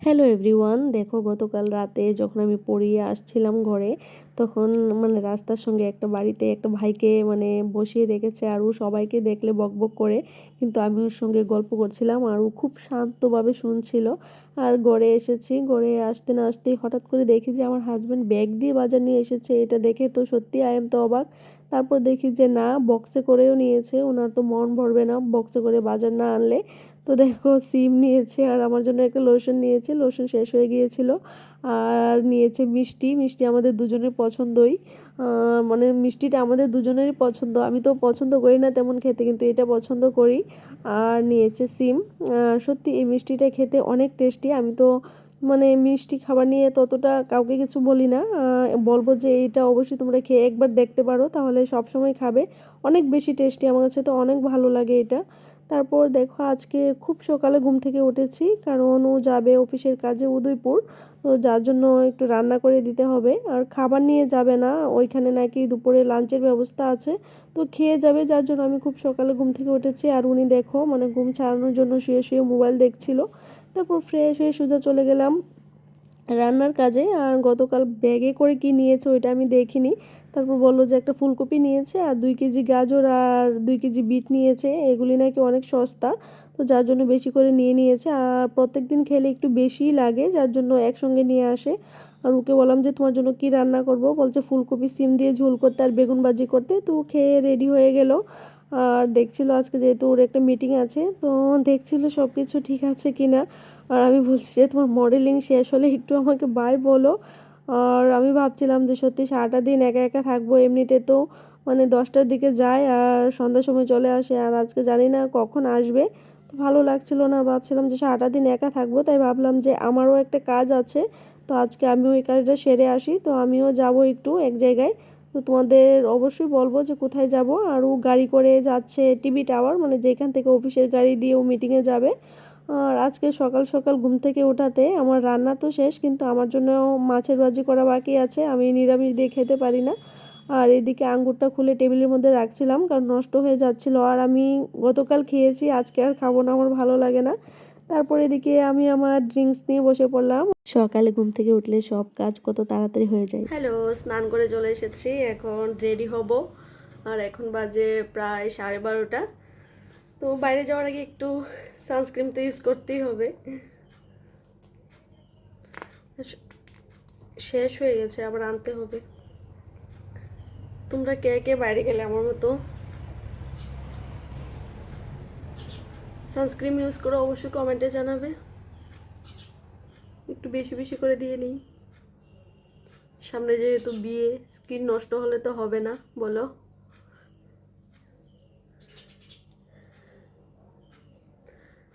Hello everyone, দেখো গতকাল রাতে যখন আমি পড়িয়ে আসছিলাম ঘরে, তখন রাস্তার সঙ্গে একটা বাড়িতে একটা ভাইকে বসিয়ে রেখেছে, আর ও সবাইকে দেখলে বকবক করে, কিন্তু আমি ওর সঙ্গে গল্প করছিলাম আর ও খুব শান্তভাবে শুনছিল। আর ঘরে এসেছি, ঘরে আসতে না আসতেই হঠাৎ করে দেখি যে আমার হাজব্যান্ড ব্যাগ দিয়ে বাজার নিয়ে এসেছে। এটা দেখে তো সত্যি আই এম তো অবাক। তারপর দেখি যে না, বক্সে করেও নিয়েছে, ওনার তো মন ভরবে না বক্সে করে বাজার না আনলে। তো দেখো সিম নিয়েছে আর আমার জন্য একটা লোশন নিয়েছে, লোশন শেষ হয়ে গিয়েছিল। আর নিয়েছে মিষ্টি, মিষ্টি আমাদের দুজনের পছন্দই। মিষ্টিটা আমাদের দুজনেরই পছন্দ, আমি তো পছন্দ করি না তেমন খেতে, কিন্তু এটা পছন্দ করি। আর নিয়েছে সিম। সত্যি এই মিষ্টিটা খেতে অনেক টেস্টি। আমি তো মিষ্টি খাবার নিয়ে ততটা কাউকে কিছু বলি না, বলবো যে এইটা অবশ্যই তোমরা খেয়ে একবার দেখতে পারো, তাহলে সব সময় খাবে। অনেক বেশি টেস্টি, আমার কাছে তো অনেক ভালো লাগে এটা। তারপর দেখো আজকে খুব সকালে ঘুম থেকে উঠেছি, কারণ ও যাবে অফিসের কাজে উদয়পুর। তো যার জন্য একটু রান্না করে দিতে হবে, আর খাবার নিয়ে যাবে না, ওইখানে নাকি দুপুরে লাঞ্চের ব্যবস্থা আছে। তো খেয়ে যাবে, যার জন্য আমি খুব সকালে ঘুম থেকে উঠেছি। আর উনি দেখো ঘুম ছাড়ানোর জন্য শুয়ে শুয়ে মোবাইল দেখছিল। তারপর ফ্রেশ হয়ে সোজা চলে গেলাম রান্নার কাজে। আর গতকাল ব্যাগে করে কি নিয়েছে ওইটা আমি দেখিনি। তারপর বললো যে একটা ফুলকপি নিয়েছে আর 2 কেজি গাজর আর 2 কেজি বিট নিয়েছে, এগুলি নাকি অনেক সস্তা। তো যার জন্য বেশি করে নিয়ে নিয়েছে, আর প্রত্যেক দিন খেলে একটু বেশিই লাগে, যার জন্য একসঙ্গে নিয়ে আসে। আর ওকে বললাম যে তোমার জন্য কি রান্না করব, বলছে ফুলকপি সিম দিয়ে ঝোল করতে আর বেগুন ভাজি করতে। তো খেয়ে রেডি হয়ে গেল। আর দেখছিল আজকে যেহেতু ওর একটা মিটিং আছে, তো দেখছিল সব কিছু ঠিক আছে কিনা। আর আমি বলছি যে তোমার মডেলিং শেষ হলে একটু আমাকে বাই বলো। আর আমি ভাবছিলাম যে সত্যি সারাটা দিন একা একা থাকবো, এমনিতে তো 10টার দিকে যায় আর সন্ধ্যার সময় চলে আসে, আর আজকে জানি না কখন আসবে। তো ভালো লাগছিল না, ভাবছিলাম যে সারাটা দিন একা থাকবো, তাই ভাবলাম যে আমারও একটা কাজ আছে। তো আজকে আমিও এই কাজটা সেরে আসি, তো আমিও যাব একটু এক জায়গায়। তো তোমাদের অবশ্যই বলবো যে কোথায় যাব। আর ও গাড়ি করে যাচ্ছে টিভি টাওয়ার, যেখান থেকে অফিসের গাড়ি দিয়ে ও মিটিংয়ে যাবে। আর আজকে সকাল সকাল ঘুম থেকে ওঠাতে আমার রান্না তো শেষ, কিন্তু আমার জন্য মাছের ভাজি করা বাকি আছে, আমি নিরামিষ দিয়ে খেতে পারি না। আর এদিকে আঙ্গুরটা খুলে টেবিলের মধ্যে রাখছিলাম, কারণ নষ্ট হয়ে যাচ্ছিল, আর আমি গতকাল খেয়েছি, আজকে আর খাবো না, আমার ভালো লাগে না। তারপর এদিকে আমি আমার ড্রিঙ্কস নিয়ে বসে পড়লাম। সকালে ঘুম থেকে উঠলে সব কাজ কত তাড়াতাড়ি হয়ে যায়। হ্যালো, স্নান করে চলে এসেছি, এখন রেডি হব। আর এখন বাজে প্রায় 12:30। তো বাইরে যাওয়ার আগে একটু সানস্ক্রিন তো ইউজ করতেই হবে। শেষ হয়ে গেছে, আবার আনতে হবে। তোমরা কে কে বাইরে গেলে আমার মতো সানস্ক্রিন ইউজ করো, অবশ্যই কমেন্টে জানাবে। একটু বেশি বেশি করে দিয়ে নিই, সামনে যেহেতু বিয়ে, স্কিন নষ্ট হলে তো হবে না, বলো।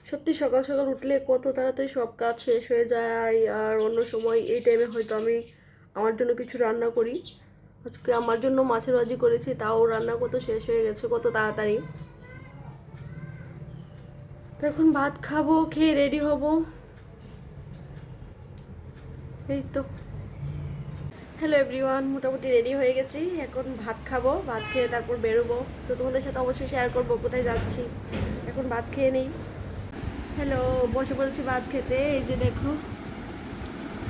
সত্যি সকাল সকাল উঠলে কত তাড়াতাড়ি সব কাজ শেষ হয়ে যায়। আর অন্য সময় এই টাইমে হয়তো আমি আমার জন্য কিছু রান্না করি। আজকে আমার জন্য মাছের ভাজি করেছি, তাও রান্না কত শেষ হয়ে গেছে কত তাড়াতাড়ি। এখন ভাত খাবো, খেয়ে রেডি হব, এই তো। হ্যালো এভরিওয়ান, মোটামুটি রেডি হয়ে গেছি, এখন ভাত খাবো, ভাত খেয়ে তারপর বেরোবো। তো তোমাদের সাথে অবশ্যই শেয়ার করবো কোথায় যাচ্ছি। এখন ভাত খেয়ে নেই। হ্যালো, বসে পড়েছি ভাত খেতে। এই যে দেখো,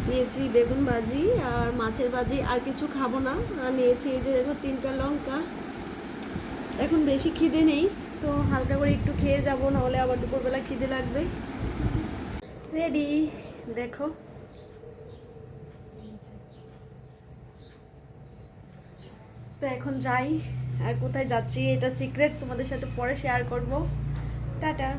নিয়েছি বেগুন ভাজি আর মাছের ভাজি, আর কিছু খাবো না। আর নিয়েছি এই যে দেখো 3টা লঙ্কা। এখন বেশি খিদে নেই, তো হালকা করে একটু খেয়ে যাবো, নাহলে আবার দুপুরবেলা খিদে লাগবে। রেডি, দেখো। তো এখন যাই, আর কোথায় যাচ্ছি এটা সিক্রেট, তোমাদের সাথে পরে শেয়ার করব। টাটা।